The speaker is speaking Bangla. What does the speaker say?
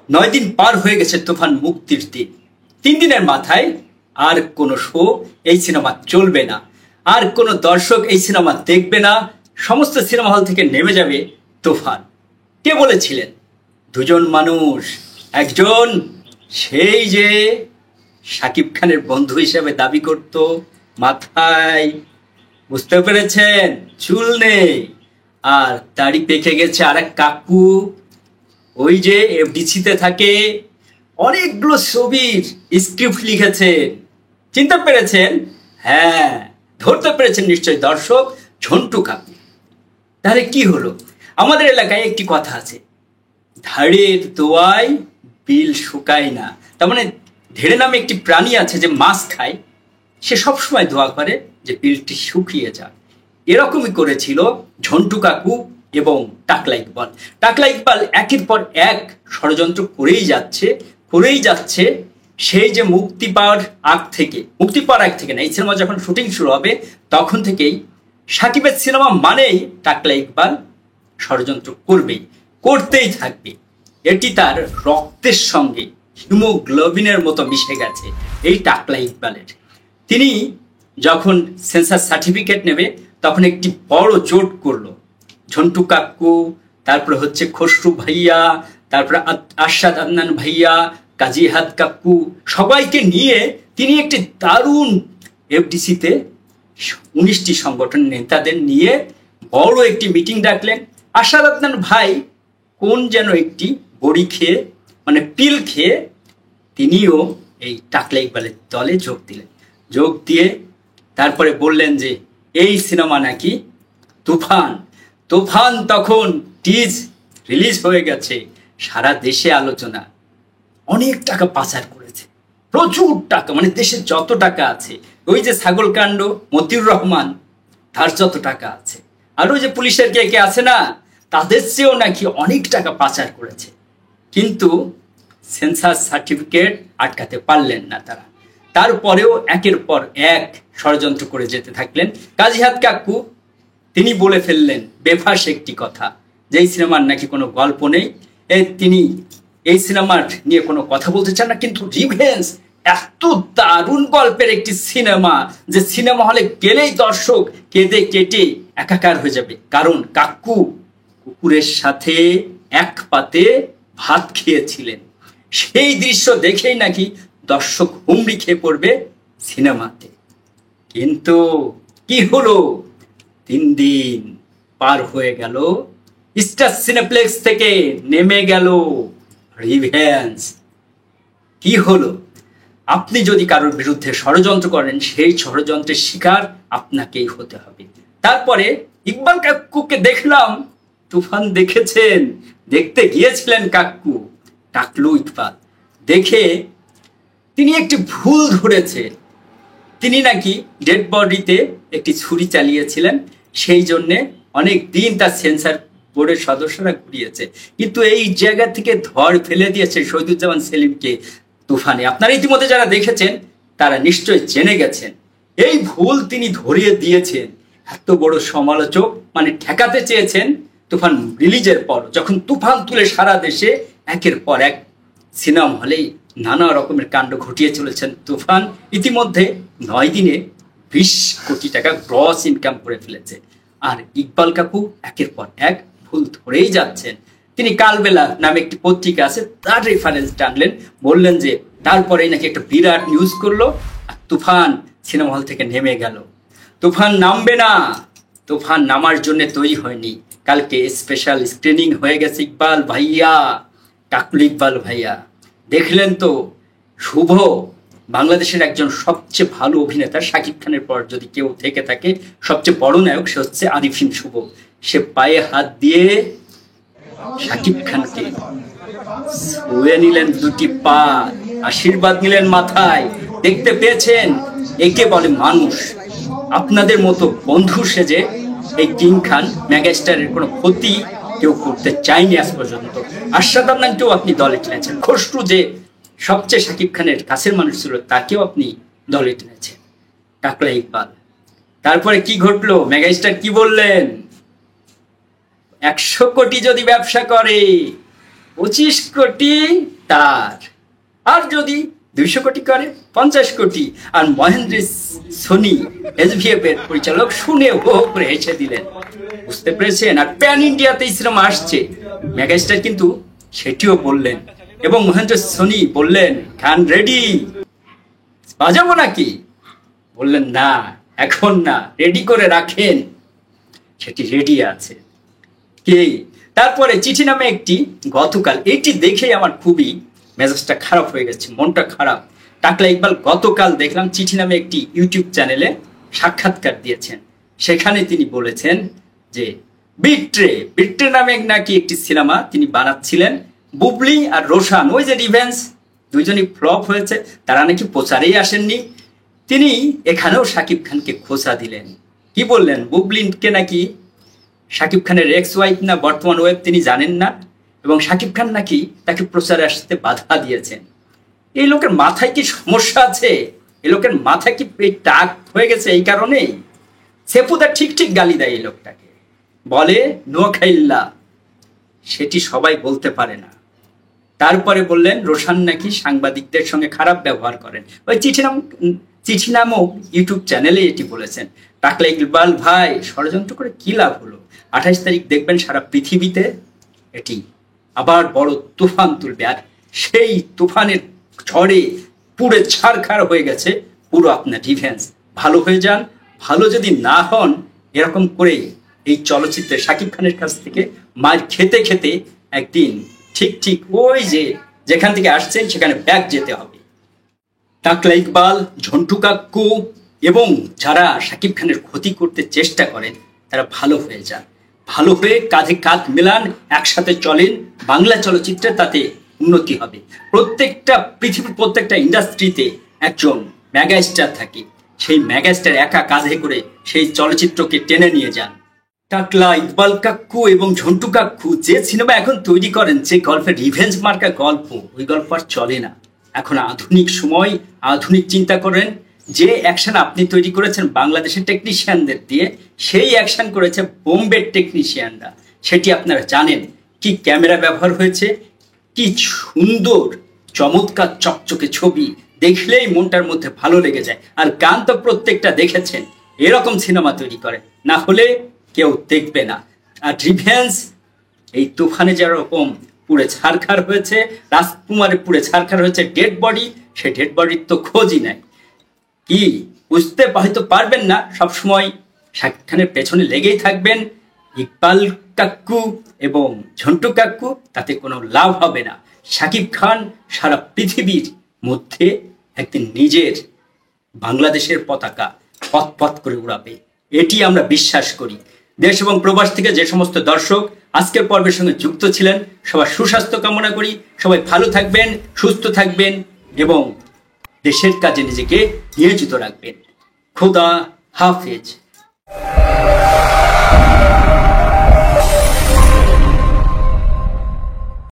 9 দিন পার হয়ে গেছে তুফান মুক্তির দিন। 3 দিনের মাথায় আর কোনো শো এই সিনেমা চলবে না, আর কোনো দর্শক এই সিনেমা দেখবে না, সমস্ত সিনেমা হল থেকে নেমে যাবে তুফান। কে বলেছিলেন? দুজন মানুষ, একজন সেই যে শাকিব খানের বন্ধু হিসেবে দাবি করত, মাথায় বুঝতে পেরেছেন চুল নেই আর দাড়ি পেকে গেছে, আর এক কাকু ওই যে এফডিসিতে থাকে, অনেকগুলো ছবির স্ক্রিপ্ট লিখেছে। চিনতে পেরেছেন? হ্যাঁ, ধরতে পেরেছেন নিশ্চয় দর্শক, ঝন্টু কাকু। তাহলে কি হলো? আমাদের এলাকায় একটি কথা আছে, ধাড়ের দোয়ায় বিল শুকায় না। তার মানে ধেড়ে নামে একটি প্রাণী আছে যে মাছ খায়, সে সবসময় দোয়া করে যে বিলটি শুকিয়ে যাক। এরকমই করেছিল ঝন্টু কাকু এবং টাকলা ইকবাল। টাকলা ইকবাল একের পর এক ষড়যন্ত্র করেই যাচ্ছে। সেই যে মুক্তি পাওয়ার আগ থেকে না, এই সিনেমা যখন শুটিং শুরু হবে তখন থেকেই সাকিবের সিনেমা মানেই টাকলা ইকবাল ষড়যন্ত্র করতেই থাকবে। এটি তার রক্তের সঙ্গে হিমোগ্লোবিনের মতো মিশে গেছে এই টাকলা ইকবালের। তিনি যখন সেন্সার সার্টিফিকেট নেবে তখন একটি বড় জোট করলো, ঝন্টু কাকু, তারপরে হচ্ছে খসরু ভাইয়া, তারপরে আরশাদ আদনান ভাইয়া, কাজী হাত কাকু, সবাইকে নিয়ে তিনি একটি দারুণ এফডিসিতে 19টি সংগঠনের নেতাদের নিয়ে বড় একটি মিটিং ডাকলেন। আরশাদ আদনান ভাই কোন যেন একটি বড়ি খেয়ে, মানে পিল খেয়ে, তিনিও এই টাকলা ইকবালের দলে যোগ দিয়ে তারপরে বললেন যে এই সিনেমা নাকি তুফান তখন টিজ রিলিজ হয়ে গেছে, সারা দেশে আলোচনা, অনেক টাকা পাচার করেছে, প্রচুর টাকা, মানে দেশে যত টাকা আছে, ওই যে ছাগল কাণ্ড মতিউর রহমান তার যত টাকা আছে, আর ওই যে পুলিশের কে আছে না, তাদের চেয়েও নাকি অনেক টাকা পাচার করেছে। কিন্তু সেন্সার সার্টিফিকেট আটকাতে পারলেন না তারা। তারপরেও একের পর এক ষড়যন্ত্র করে যেতে থাকলেন। কাজী হাত কাকু তিনি বলে ফেললেন বেফাস একটি কথা, যে এই সিনেমার নাকি কোনো গল্প নেই, তিনি এই সিনেমার নিয়ে কোনো কথা বলতে চান না। কিন্তু রিভেঞ্জ এত দারুণ গল্পের একটি সিনেমা যে সিনেমা হলে গেলেই দর্শক কেঁদে কেটে একাকার হয়ে যাবে, কারণ কাকু কুকুরের সাথে এক পাতে ভাত খেয়েছিলেন। সেই দৃশ্য দেখেই নাকি দর্শক হুমড়ি খেয়ে পড়বে সিনেমাতে। কিন্তু কি হলো? 3 দিন পার হয়ে গেল, স্টার সিনেপ্লেক্স থেকে নেমে গেল রিভেঞ্জ। কি হলো? আপনি যদি কারোর বিরুদ্ধে ষড়যন্ত্র করেন, সেই ষড়যন্ত্রের শিকার আপনাকেই হতে হবে। তারপরে ইকবাল কাকুকে দেখলাম, তুফান দেখেছেন, দেখতে গিয়েছিলেন কাকু, টাকলু ইকবাল, দেখে তিনি একটি ভুল ধরেছে। তিনি নাকি ডেড বডিতে একটি ছুরি চালিয়েছিলেন, সেই জন্যে অনেক দিন তার সেন্সার বোর্ডের সদস্যরা ঘুরিয়েছে, কিন্তু এই জায়গা থেকে ধর ফেলে দিয়েছে শহীদুজ্জামান সেলিমকে তুফানে। আপনারা ইতিমধ্যে যারা দেখেছেন তারা নিশ্চয় জেনে গেছেন এই ভুল তিনি ধরিয়ে দিয়েছেন। এত বড় সমালোচক, মানে ঠেকাতে চেয়েছেন তুফান রিলিজের পর, যখন তুফান তুলে সারা দেশে একের পর এক সিনেমা হলেই নানা রকমের কাণ্ড ঘটিয়ে চলেছেন তুফান। ইতিমধ্যে 9 দিনে 20 কোটি টাকা গ্রস ইনকাম করে ফেলেছে। আর ইকবাল কাকু একের পর এক ভুল ধরেই যাচ্ছেন। তিনি কালবেলা নামে একটি পত্রিকা আছে, তার রেফারেন্স টানলেন, বললেন যে তারপরেই নাকি একটা বিরাট নিউজ করলো, আর তুফান সিনেমা হল থেকে নেমে গেল। তুফান নামবে না, তুফান নামার জন্য তৈরি হয়নি। কালকে স্পেশাল স্ক্রিনিং হয়ে গেছে ইকবাল ভাইয়া, টাকলু ইকবাল ভাইয়া। দেখলেন তো, শুভ বাংলাদেশের একজন সবচেয়ে ভালো অভিনেতা, শাকিব খানের পর যদি কেউ থেকে থাকে সবচেয়ে বড় নায়ক, সে হচ্ছে আরিফিন শুভ। সে পায়ে হাত দিয়ে শাকিব খানকে ছুঁয়ে নিলেন 2টি পা, আশীর্বাদ নিলেন মাথায়। দেখতে পেয়েছেন, একে বলে মানুষ। আপনাদের মতো বন্ধু সেজে এই কিং খান মেগাস্টারের কোনো ক্ষতি কেউ করতে চায়নি আজ পর্যন্ত। আরশাদ আদনানকেও আপনি দলে টেনেছেন, খসরু যে সবচেয়ে শাকিব খানের কাছের মানুষ ছিল তাকেও আপনি দলে টেনেছেন, টাকলা ইকবাল। তারপরে কি ঘটলো? মেগাস্টার কি বললেন? 100 কোটি যদি ব্যবসা করে 25 কোটি তার। আর যদি 200 কোটি করে 50 কোটি। আর মহেন্দ্র সোনি SVF এর পরিচালক শুনে হো করে হেসে দিলেন। বুঝতে পেরেছেন? আর প্যান ইন্ডিয়াতে সিনেমা আসছে, মেগাস্টার কিন্তু সেটিও বললেন। এবং মহেন্দ্র সোনি বললেন, গান রেডি, বাজাবো নাকি? বললেন না, এখন না, রেডি করে রাখেন। সেটি রেডি আছে। কে? তারপরে চিঠি নামে একটি, গতকাল এটি দেখে আমার খুবই মেজাজটা খারাপ হয়ে গেছে, মনটা খারাপ। টাকলা ইকবাল গতকাল দেখলাম চিঠি নামে একটি ইউটিউব চ্যানেলে সাক্ষাৎকার দিয়েছেন। সেখানে তিনি বলেছেন যে বিট্রে নামে নাকি একটি সিনেমা তিনি বানাচ্ছিলেন। বুবলি আর রোশান, ওই যে রিভেঞ্জ, দুইজনই ফ্লপ হয়েছে, তারা নাকি প্রচারেই আসেননি। তিনি এখানেও শাকিব খানকে খোঁচা দিলেন। কি বললেন? বুবলিকে নাকি শাকিব খানের এক্স ওয়াইফ না বর্তমান ওয়াইফ তিনি জানেন না, এবং শাকিব খান নাকি তাকে প্রচারে আসতে বাধা দিয়েছেন। এই লোকের মাথায় কি সমস্যা আছে? এই লোকের মাথায় কি টাক হয়ে গেছে? এই কারণেই সেপুদা ঠিক ঠিক গালি দেয় এই লোকটাকে, বলে নোয়াখাইল্লা, সেটি সবাই বলতে পারে না। তারপরে বললেন রোশান নাকি সাংবাদিকদের সঙ্গে খারাপ ব্যবহার করেন। ওই চিঠি নামক ইউটিউব চ্যানেলে এটি বলেছেন। টাকলা ইকবাল ভাই, ষড়যন্ত্র করে কি লাভ হলো? 28 তারিখ দেখবেন সারা পৃথিবীতে এটি আবার বড় তুফান তুলবে। আর সেই তুফানের ঝড়ে পুড়ে ছারখার হয়ে গেছে পুরো আপনার রিভেঞ্জ। ভালো হয়ে যান, ভালো যদি না হন, এরকম করে এই চলচ্চিত্রে শাকিব খানের কাছ থেকে মার খেতে খেতে একদিন ঠিক ওই যেখান থেকে আসছেন সেখানে ব্যাক যেতে হবে। টাকলা ইকবাল, ঝন্টু কাক্কু এবং যারা শাকিব খানের ক্ষতি করতে চেষ্টা করেন, তারা ভালো হয়ে যান, ভালো হয়ে কাঁধে কাঁধ মেলান, একসাথে চলেন, বাংলা চলচ্চিত্রে তাতে উন্নতি হবে। পৃথিবীর প্রত্যেকটা ইন্ডাস্ট্রিতে একজন মেগাস্টার থাকে, সেই মেগাস্টার একা কাঁধে করে সেই চলচ্চিত্রকে টেনে নিয়ে যান। টাকলা ইকবাল কাক্কু এবং ঝন্টু কাক্কু যে সিনেমা এখন তৈরি করেন, যে গল্পের রিভেঞ্জ মার্কা গল্প, ওই গল্প আর চলে না। এখন আধুনিক সময়, আধুনিক চিন্তা করেন। যে অ্যাকশন আপনি তৈরি করেছেন বাংলাদেশের টেকনিশিয়ানদের দিয়ে, সেই অ্যাকশন করেছে বোম্বের টেকনিশিয়ানরা। সেটি আপনারা জানেন। কি ক্যামেরা ব্যবহার হয়েছে, কি সুন্দর চমৎকার চকচকে ছবি, দেখলেই মনটার মধ্যে ভালো লেগে যায়। আর গান তো প্রত্যেকটা দেখেছেন। এরকম সিনেমা তৈরি করে, না হলে কেউ দেখবে না। আর রিভেঞ্জ এই তুফানে যেরকম পুড়ে ছারখার হয়েছে, রাজকুমারে পুড়ে ছারখার হয়েছে ডেড বডি, সেই ডেড বডির তো খোঁজই নাই। কি বুঝতে হয়তো পারবেন না, সবসময় শাকিব খানের পেছনে লেগেই থাকবেন। ইকবাল কাক্কু এবং ঝন্টু কাক্কু, তাতে কোনো লাভ হবে না। শাকিব খান সারা পৃথিবীর মধ্যে একদিন নিজের বাংলাদেশের পতাকা পথ করে উড়াবে, এটি আমরা বিশ্বাস করি। দেশ এবং প্রবাস থেকে যে সমস্ত দর্শক আজকের পর্বের সঙ্গে যুক্ত ছিলেন, সবার সুস্বাস্থ্য কামনা করি। সবাই ভালো থাকবেন, সুস্থ থাকবেন এবং দেশের কাজে নিজেকে নিয়োজিত রাখবেন। খোদা হাফেজ।